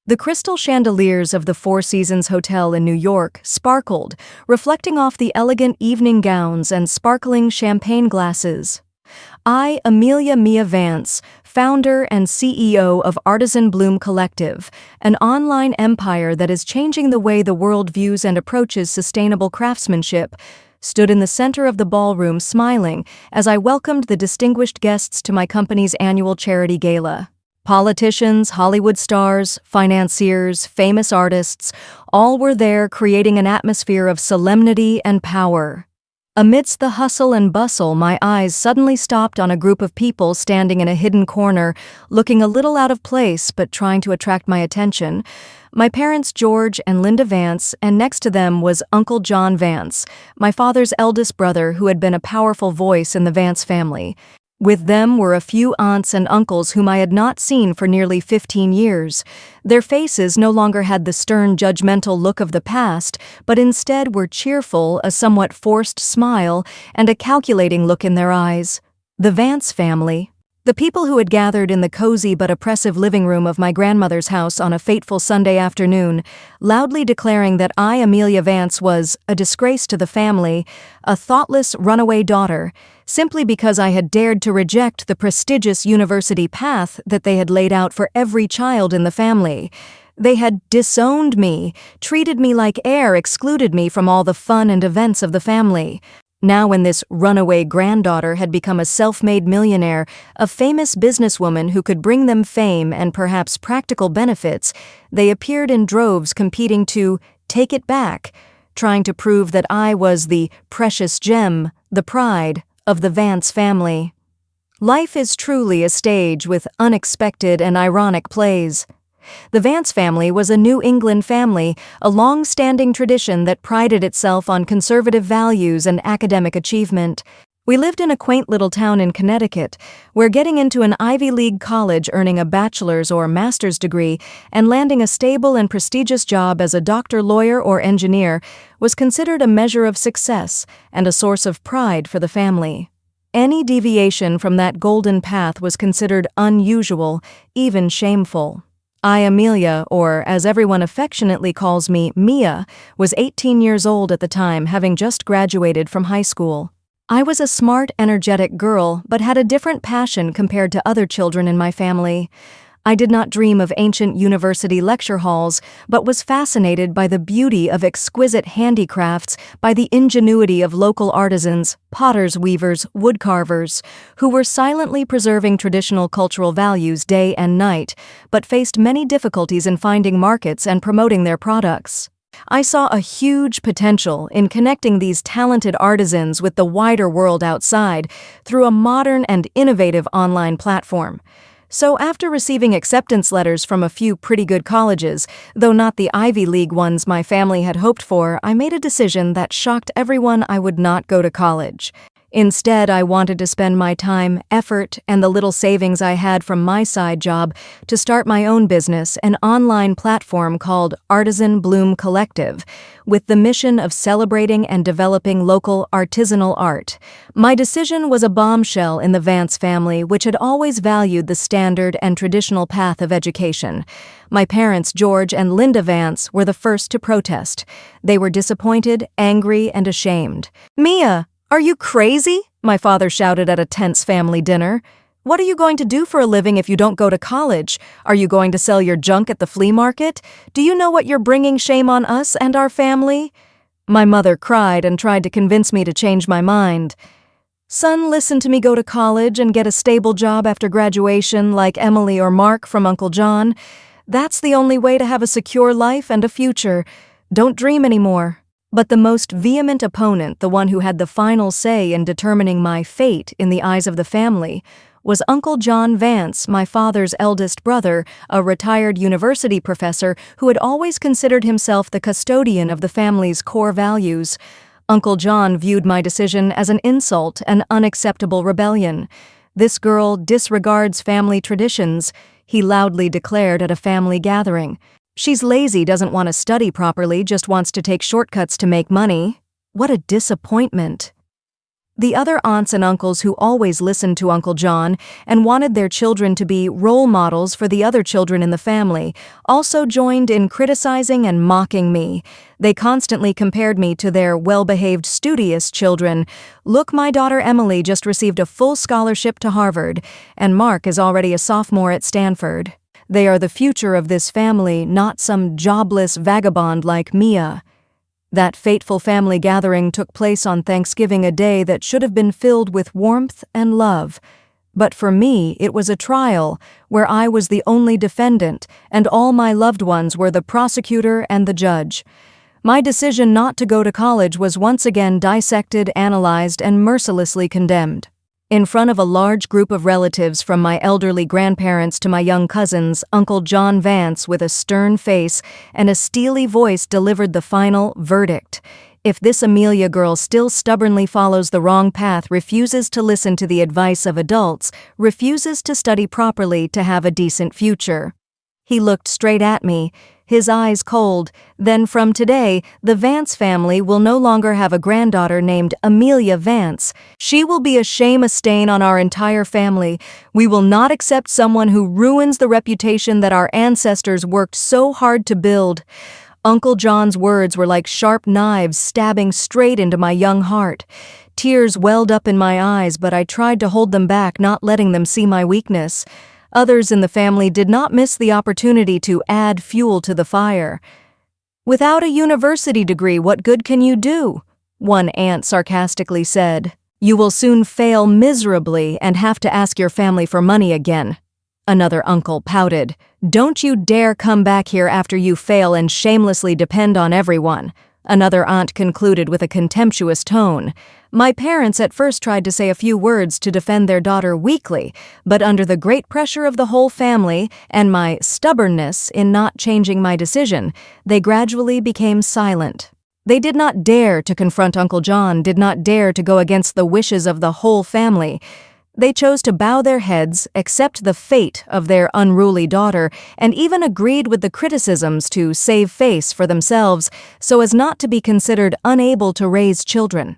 The crystal chandeliers of the Four Seasons Hotel in New York sparkled, reflecting off the elegant evening gowns and sparkling champagne glasses. I, Amelia Mia Vance, founder and CEO of Artisan Bloom Collective, an online empire that is changing the way the world views and approaches sustainable craftsmanship, stood in the center of the ballroom smiling as I welcomed the distinguished guests to my company's annual charity gala. Politicians, Hollywood stars, financiers, famous artists, all were there creating an atmosphere of solemnity and power. Amidst the hustle and bustle, my eyes suddenly stopped on a group of people standing in a hidden corner, looking a little out of place but trying to attract my attention. My parents, George and Linda Vance, and next to them was Uncle John Vance, my father's eldest brother who had been a powerful voice in the Vance family. With them were a few aunts and uncles whom I had not seen for nearly 15 years. Their faces no longer had the stern, judgmental look of the past, but instead were cheerful, a somewhat forced smile, and a calculating look in their eyes. The Vance family. The people who had gathered in the cozy but oppressive living room of my grandmother's house on a fateful Sunday afternoon, loudly declaring that I, Amelia Vance, was a disgrace to the family, a thoughtless runaway daughter, simply because I had dared to reject the prestigious university path that they had laid out for every child in the family. They had disowned me, treated me like air, excluded me from all the fun and events of the family. Now when this runaway granddaughter had become a self-made millionaire, a famous businesswoman who could bring them fame and perhaps practical benefits, they appeared in droves competing to take it back, trying to prove that I was the precious gem, the pride of the Vance family. Life is truly a stage with unexpected and ironic plays. The Vance family was a New England family, a long-standing tradition that prided itself on conservative values and academic achievement. We lived in a quaint little town in Connecticut, where getting into an Ivy League college, earning a bachelor's or master's degree, and landing a stable and prestigious job as a doctor, lawyer, or engineer was considered a measure of success and a source of pride for the family. Any deviation from that golden path was considered unusual, even shameful. I, Amelia, or as everyone affectionately calls me, Mia, was 18 years old at the time, having just graduated from high school. I was a smart, energetic girl, but had a different passion compared to other children in my family. I did not dream of ancient university lecture halls, but was fascinated by the beauty of exquisite handicrafts, by the ingenuity of local artisans, potters, weavers, woodcarvers, who were silently preserving traditional cultural values day and night, but faced many difficulties in finding markets and promoting their products. I saw a huge potential in connecting these talented artisans with the wider world outside through a modern and innovative online platform. So after receiving acceptance letters from a few pretty good colleges, though not the Ivy League ones my family had hoped for, I made a decision that shocked everyone: I would not go to college. Instead, I wanted to spend my time, effort, and the little savings I had from my side job to start my own business, an online platform called Artisan Bloom Collective, with the mission of celebrating and developing local artisanal art. My decision was a bombshell in the Vance family, which had always valued the standard and traditional path of education. My parents, George and Linda Vance, were the first to protest. They were disappointed, angry, and ashamed. "Mia, are you crazy?" my father shouted at a tense family dinner. "What are you going to do for a living if you don't go to college? Are you going to sell your junk at the flea market? Do you know what you're bringing shame on us and our family?" My mother cried and tried to convince me to change my mind. "Son, listen to me, go to college and get a stable job after graduation like Emily or Mark from Uncle John. That's the only way to have a secure life and a future. Don't dream anymore." But the most vehement opponent, the one who had the final say in determining my fate in the eyes of the family, was Uncle John Vance, my father's eldest brother, a retired university professor who had always considered himself the custodian of the family's core values. Uncle John viewed my decision as an insult, an unacceptable rebellion. "This girl disregards family traditions," he loudly declared at a family gathering. "She's lazy, doesn't want to study properly, just wants to take shortcuts to make money." What a disappointment. The other aunts and uncles who always listened to Uncle John and wanted their children to be role models for the other children in the family also joined in criticizing and mocking me. They constantly compared me to their well-behaved, studious children. Look, my daughter Emily just received a full scholarship to Harvard, and Mark is already a sophomore at Stanford. They are the future of this family, not some jobless vagabond like Mia. That fateful family gathering took place on Thanksgiving, a day that should have been filled with warmth and love. But for me, it was a trial where I was the only defendant and all my loved ones were the prosecutor and the judge. My decision not to go to college was once again dissected, analyzed, and mercilessly condemned. In front of a large group of relatives, from my elderly grandparents to my young cousins, Uncle John Vance, with a stern face and a steely voice, delivered the final verdict. If this Amelia girl still stubbornly follows the wrong path, refuses to listen to the advice of adults, refuses to study properly to have a decent future. He looked straight at me, his eyes cold. Then from today, the Vance family will no longer have a granddaughter named Amelia Vance. She will be a shame, a stain on our entire family. We will not accept someone who ruins the reputation that our ancestors worked so hard to build. Uncle John's words were like sharp knives stabbing straight into my young heart. Tears welled up in my eyes, but I tried to hold them back, not letting them see my weakness. Others in the family did not miss the opportunity to add fuel to the fire. "Without a university degree, what good can you do?" one aunt sarcastically said. "You will soon fail miserably and have to ask your family for money again." Another uncle pouted. "Don't you dare come back here after you fail and shamelessly depend on everyone." Another aunt concluded with a contemptuous tone. My parents at first tried to say a few words to defend their daughter weakly, but under the great pressure of the whole family and my stubbornness in not changing my decision, they gradually became silent. They did not dare to confront Uncle John, did not dare to go against the wishes of the whole family. They chose to bow their heads, accept the fate of their unruly daughter, and even agreed with the criticisms to save face for themselves so as not to be considered unable to raise children.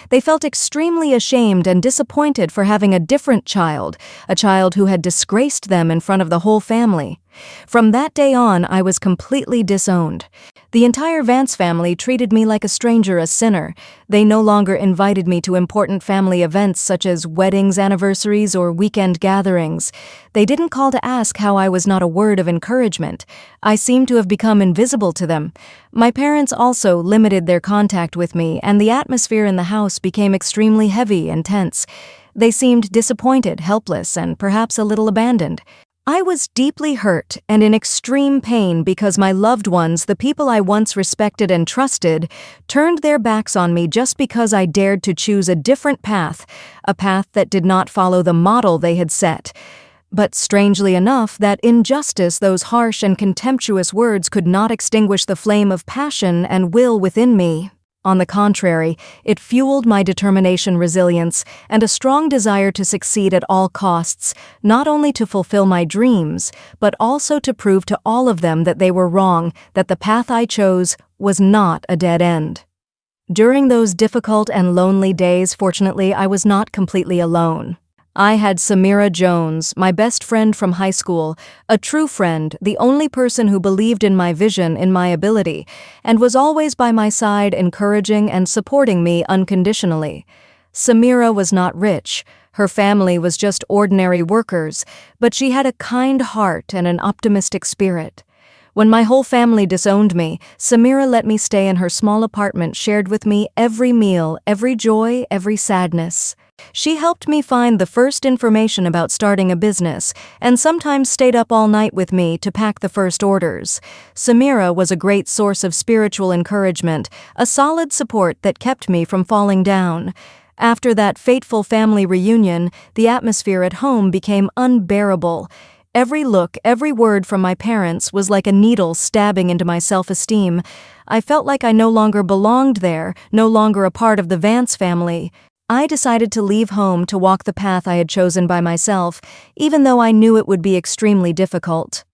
They felt extremely ashamed and disappointed for having a different child, a child who had disgraced them in front of the whole family. From that day on, I was completely disowned. The entire Vance family treated me like a stranger, a sinner. They no longer invited me to important family events such as weddings, anniversaries, or weekend gatherings. They didn't call to ask how I was not a word of encouragement. I seemed to have become invisible to them. My parents also limited their contact with me, and the atmosphere in the house became extremely heavy and tense. They seemed disappointed, helpless, and perhaps a little abandoned. I was deeply hurt and in extreme pain because my loved ones, the people I once respected and trusted, turned their backs on me just because I dared to choose a different path, a path that did not follow the model they had set. But strangely enough, that injustice, those harsh and contemptuous words, could not extinguish the flame of passion and will within me. On the contrary, it fueled my determination, resilience, and a strong desire to succeed at all costs, not only to fulfill my dreams, but also to prove to all of them that they were wrong, that the path I chose was not a dead end. During those difficult and lonely days, fortunately, I was not completely alone. I had Samira Jones, my best friend from high school, a true friend, the only person who believed in my vision, in my ability, and was always by my side, encouraging and supporting me unconditionally. Samira was not rich. Her family was just ordinary workers, but she had a kind heart and an optimistic spirit. When my whole family disowned me, Samira let me stay in her small apartment, shared with me every meal, every joy, every sadness. She helped me find the first information about starting a business, and sometimes stayed up all night with me to pack the first orders. Samira was a great source of spiritual encouragement, a solid support that kept me from falling down. After that fateful family reunion, the atmosphere at home became unbearable. Every look, every word from my parents was like a needle stabbing into my self-esteem. I felt like I no longer belonged there, no longer a part of the Vance family. I decided to leave home to walk the path I had chosen by myself, even though I knew it would be extremely difficult.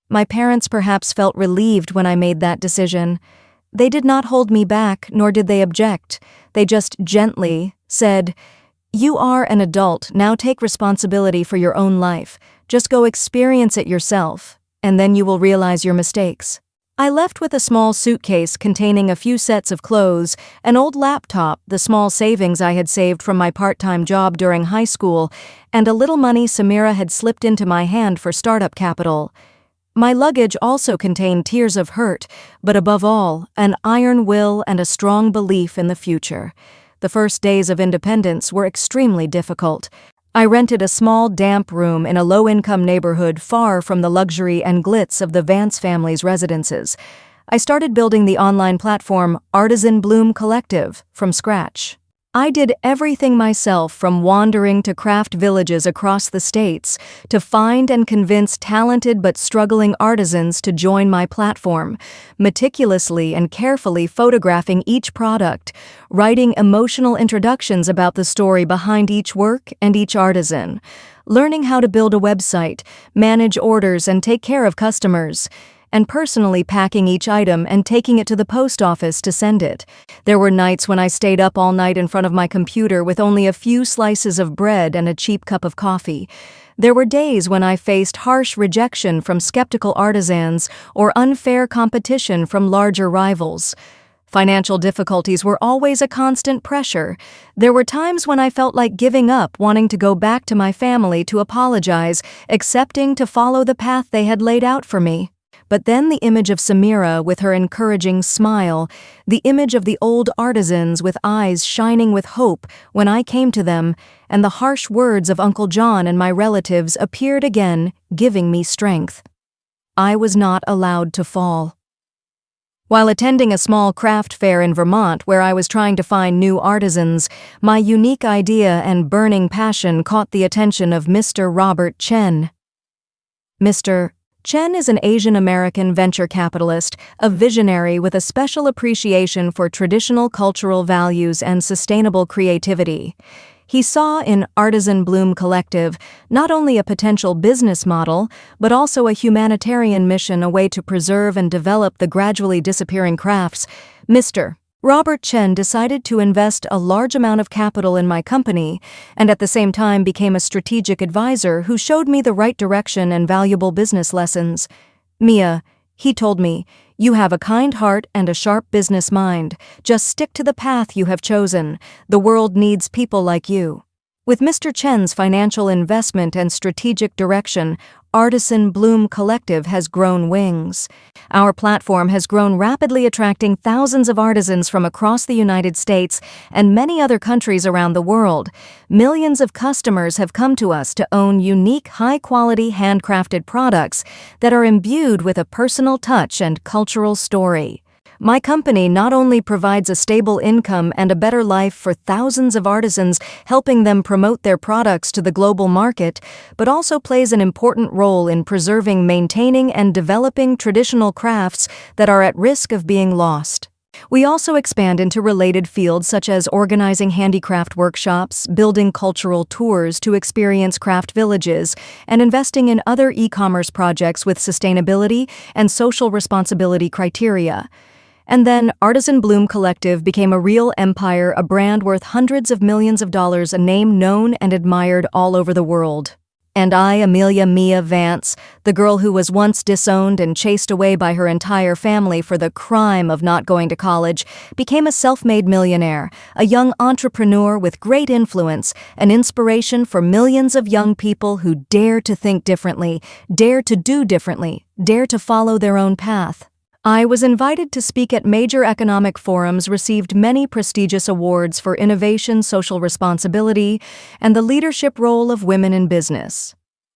My parents perhaps felt relieved when I made that decision. They did not hold me back, nor did they object. They just gently, said, "You are an adult, now take responsibility for your own life. Just go experience it yourself, and then you will realize your mistakes." I left with a small suitcase containing a few sets of clothes, an old laptop, the small savings I had saved from my part-time job during high school, and a little money Samira had slipped into my hand for startup capital. My luggage also contained tears of hurt, but above all, an iron will and a strong belief in the future. The first days of independence were extremely difficult. I rented a small, damp room in a low-income neighborhood far from the luxury and glitz of the Vance family's residences. I started building the online platform Artisan Bloom Collective from scratch. I did everything myself, from wandering to craft villages across the states to find and convince talented but struggling artisans to join my platform, meticulously and carefully photographing each product, writing emotional introductions about the story behind each work and each artisan, learning how to build a website, manage orders and take care of customers, and personally packing each item and taking it to the post office to send it. There were nights when I stayed up all night in front of my computer with only a few slices of bread and a cheap cup of coffee. There were days when I faced harsh rejection from skeptical artisans or unfair competition from larger rivals. Financial difficulties were always a constant pressure. There were times when I felt like giving up, wanting to go back to my family to apologize, accepting to follow the path they had laid out for me. But then the image of Samira with her encouraging smile, the image of the old artisans with eyes shining with hope when I came to them, and the harsh words of Uncle John and my relatives appeared again, giving me strength. I was not allowed to fall. While attending a small craft fair in Vermont where I was trying to find new artisans, my unique idea and burning passion caught the attention of Mr. Robert Chen. Mr. Chen is an Asian-American venture capitalist, a visionary with a special appreciation for traditional cultural values and sustainable creativity. He saw in Artisan Bloom Collective not only a potential business model, but also a humanitarian mission, a way to preserve and develop the gradually disappearing crafts. Mr. Robert Chen decided to invest a large amount of capital in my company and at the same time became a strategic advisor who showed me the right direction and valuable business lessons. "Mia," he told me, "you have a kind heart and a sharp business mind. Just stick to the path you have chosen. The world needs people like you." With Mr. Chen's financial investment and strategic direction, Artisan Bloom Collective has grown wings. Our platform has grown rapidly, attracting thousands of artisans from across the United States and many other countries around the world. Millions of customers have come to us to own unique, high-quality, handcrafted products that are imbued with a personal touch and cultural story. My company not only provides a stable income and a better life for thousands of artisans, helping them promote their products to the global market, but also plays an important role in preserving, maintaining, and developing traditional crafts that are at risk of being lost. We also expand into related fields such as organizing handicraft workshops, building cultural tours to experience craft villages, and investing in other e-commerce projects with sustainability and social responsibility criteria. And then Artisan Bloom Collective became a real empire, a brand worth hundreds of millions of dollars, a name known and admired all over the world. And I, Amelia Mia Vance, the girl who was once disowned and chased away by her entire family for the crime of not going to college, became a self-made millionaire, a young entrepreneur with great influence, an inspiration for millions of young people who dare to think differently, dare to do differently, dare to follow their own path. I was invited to speak at major economic forums, received many prestigious awards for innovation, social responsibility, and the leadership role of women in business.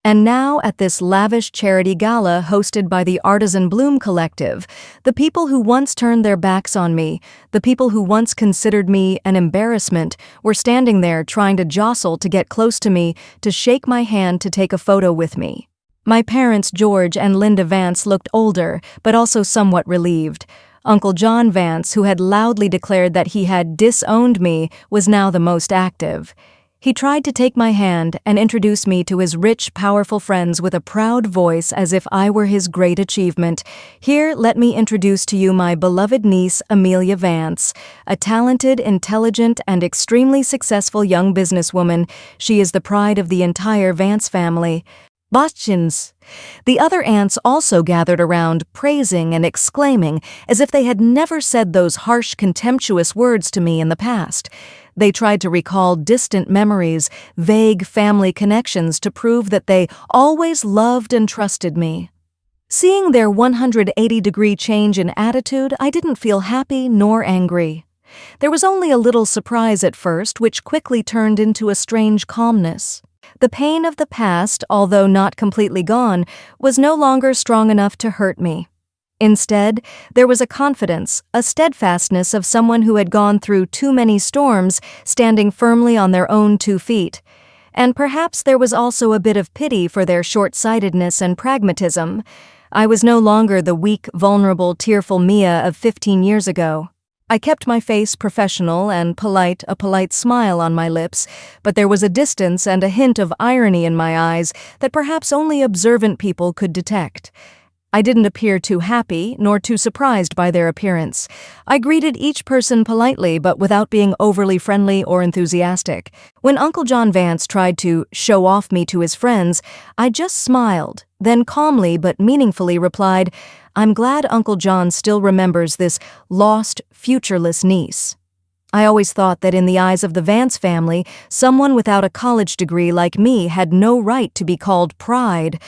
And now, at this lavish charity gala hosted by the Artisan Bloom Collective, the people who once turned their backs on me, the people who once considered me an embarrassment, were standing there trying to jostle to get close to me, to shake my hand, to take a photo with me. My parents, George and Linda Vance, looked older, but also somewhat relieved. Uncle John Vance, who had loudly declared that he had disowned me, was now the most active. He tried to take my hand and introduce me to his rich, powerful friends with a proud voice as if I were his great achievement. Here, let me introduce to you my beloved niece, Amelia Vance, a talented, intelligent, and extremely successful young businesswoman. She is the pride of the entire Vance family. Bachins. The other aunts also gathered around, praising and exclaiming, as if they had never said those harsh, contemptuous words to me in the past. They tried to recall distant memories, vague family connections to prove that they always loved and trusted me. Seeing their 180-degree change in attitude, I didn't feel happy nor angry. There was only a little surprise at first, which quickly turned into a strange calmness. The pain of the past, although not completely gone, was no longer strong enough to hurt me. Instead, there was a confidence, a steadfastness of someone who had gone through too many storms, standing firmly on their own 2 feet. And perhaps there was also a bit of pity for their short-sightedness and pragmatism. I was no longer the weak, vulnerable, tearful Mia of 15 years ago. I kept my face professional and polite, a polite smile on my lips, but there was a distance and a hint of irony in my eyes that perhaps only observant people could detect. I didn't appear too happy, nor too surprised by their appearance. I greeted each person politely, but without being overly friendly or enthusiastic. When Uncle John Vance tried to show off me to his friends, I just smiled, then calmly but meaningfully replied, "I'm glad Uncle John still remembers this lost, futureless niece." I always thought that in the eyes of the Vance family, someone without a college degree like me had no right to be called pride.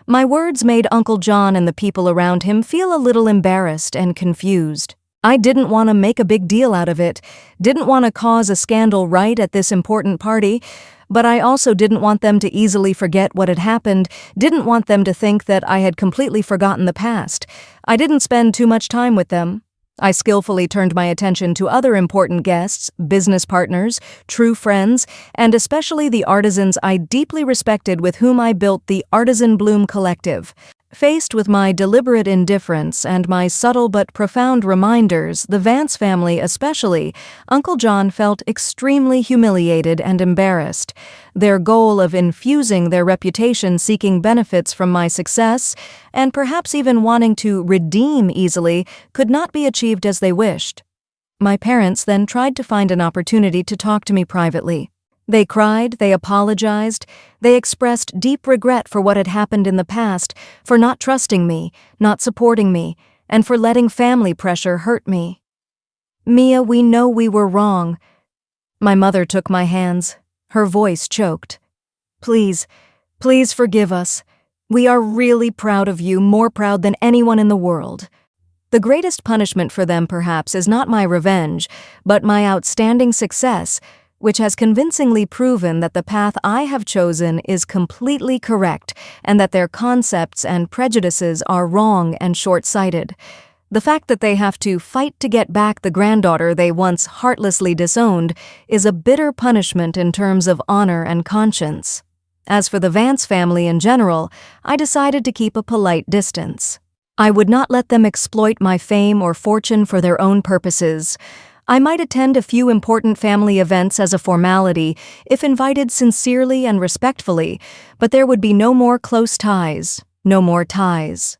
My words made Uncle John and the people around him feel a little embarrassed and confused. I didn't want to make a big deal out of it, didn't want to cause a scandal right at this important party, but I also didn't want them to easily forget what had happened, didn't want them to think that I had completely forgotten the past. I didn't spend too much time with them. I skillfully turned my attention to other important guests, business partners, true friends, and especially the artisans I deeply respected with whom I built the Artisan Bloom Collective. Faced with my deliberate indifference and my subtle but profound reminders, the Vance family especially, Uncle John felt extremely humiliated and embarrassed. Their goal of infusing their reputation seeking benefits from my success, and perhaps even wanting to redeem easily, could not be achieved as they wished. My parents then tried to find an opportunity to talk to me privately. They cried, they apologized, they expressed deep regret for what had happened in the past, for not trusting me, not supporting me, and for letting family pressure hurt me. "Mia, we know we were wrong." My mother took my hands. Her voice choked. Please forgive us. We are really proud of you, more proud than anyone in the world." The greatest punishment for them, perhaps, is not my revenge, but my outstanding success, which has convincingly proven that the path I have chosen is completely correct and that their concepts and prejudices are wrong and short-sighted. The fact that they have to fight to get back the granddaughter they once heartlessly disowned is a bitter punishment in terms of honor and conscience. As for the Vance family in general, I decided to keep a polite distance. I would not let them exploit my fame or fortune for their own purposes. I might attend a few important family events as a formality, if invited sincerely and respectfully, but there would be no more close ties, no more ties.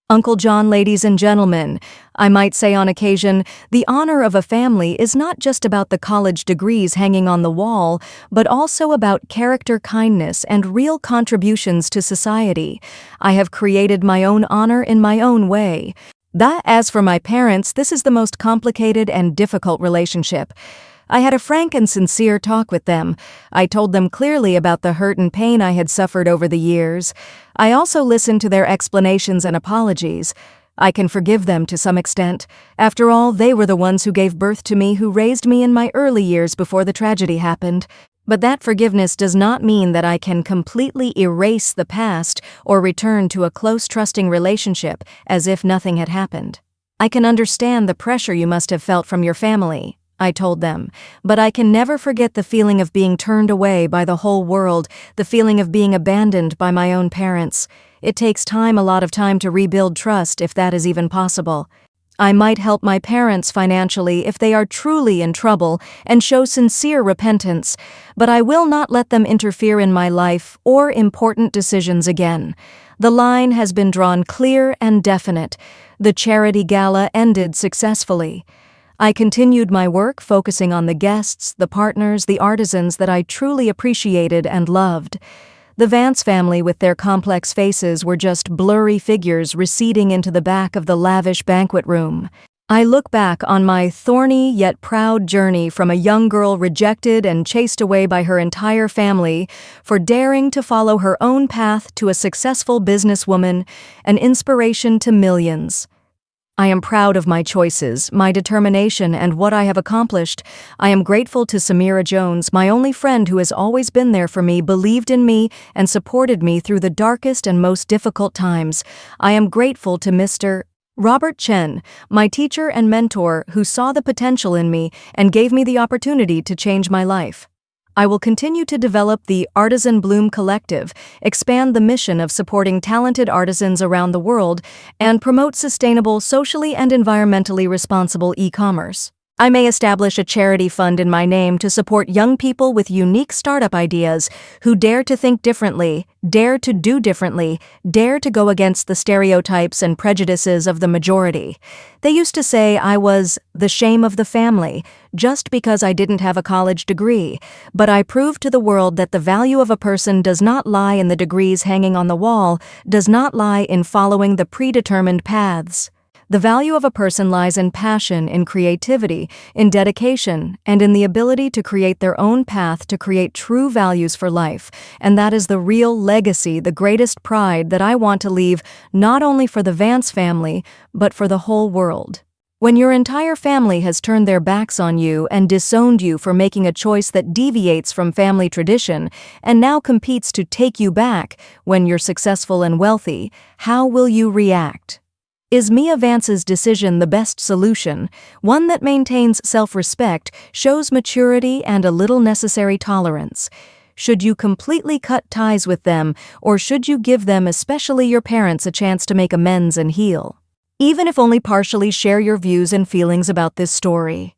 Uncle John, ladies and gentlemen, I might say on occasion, the honor of a family is not just about the college degrees hanging on the wall, but also about character, kindness, and real contributions to society. I have created my own honor in my own way. As for my parents, this is the most complicated and difficult relationship. I had a frank and sincere talk with them. I told them clearly about the hurt and pain I had suffered over the years. I also listened to their explanations and apologies. I can forgive them to some extent. After all, they were the ones who gave birth to me, who raised me in my early years before the tragedy happened. But that forgiveness does not mean that I can completely erase the past or return to a close, trusting relationship as if nothing had happened. I can understand the pressure you must have felt from your family, I told them, but I can never forget the feeling of being turned away by the whole world, the feeling of being abandoned by my own parents. It takes time, a lot of time, to rebuild trust, if that is even possible. I might help my parents financially if they are truly in trouble and show sincere repentance, but I will not let them interfere in my life or important decisions again. The line has been drawn clear and definite. The charity gala ended successfully. I continued my work, focusing on the guests, the partners, the artisans that I truly appreciated and loved. The Vance family, with their complex faces, were just blurry figures receding into the back of the lavish banquet room. I look back on my thorny yet proud journey from a young girl rejected and chased away by her entire family for daring to follow her own path to a successful businesswoman, an inspiration to millions. I am proud of my choices, my determination, and what I have accomplished. I am grateful to Samira Jones, my only friend who has always been there for me, believed in me, and supported me through the darkest and most difficult times. I am grateful to Mr. Robert Chen, my teacher and mentor, who saw the potential in me and gave me the opportunity to change my life. I will continue to develop the Artisan Bloom Collective, expand the mission of supporting talented artisans around the world, and promote sustainable, socially and environmentally responsible e-commerce. I may establish a charity fund in my name to support young people with unique startup ideas who dare to think differently, dare to do differently, dare to go against the stereotypes and prejudices of the majority. They used to say I was the shame of the family just because I didn't have a college degree, but I proved to the world that the value of a person does not lie in the degrees hanging on the wall, does not lie in following the predetermined paths. The value of a person lies in passion, in creativity, in dedication, and in the ability to create their own path to create true values for life. And that is the real legacy, the greatest pride that I want to leave not only for the Vance family, but for the whole world. When your entire family has turned their backs on you and disowned you for making a choice that deviates from family tradition and now competes to take you back when you're successful and wealthy, how will you react? Is Mia Vance's decision the best solution, one that maintains self-respect, shows maturity, and a little necessary tolerance? Should you completely cut ties with them, or should you give them, especially your parents, a chance to make amends and heal? Even if only partially, share your views and feelings about this story.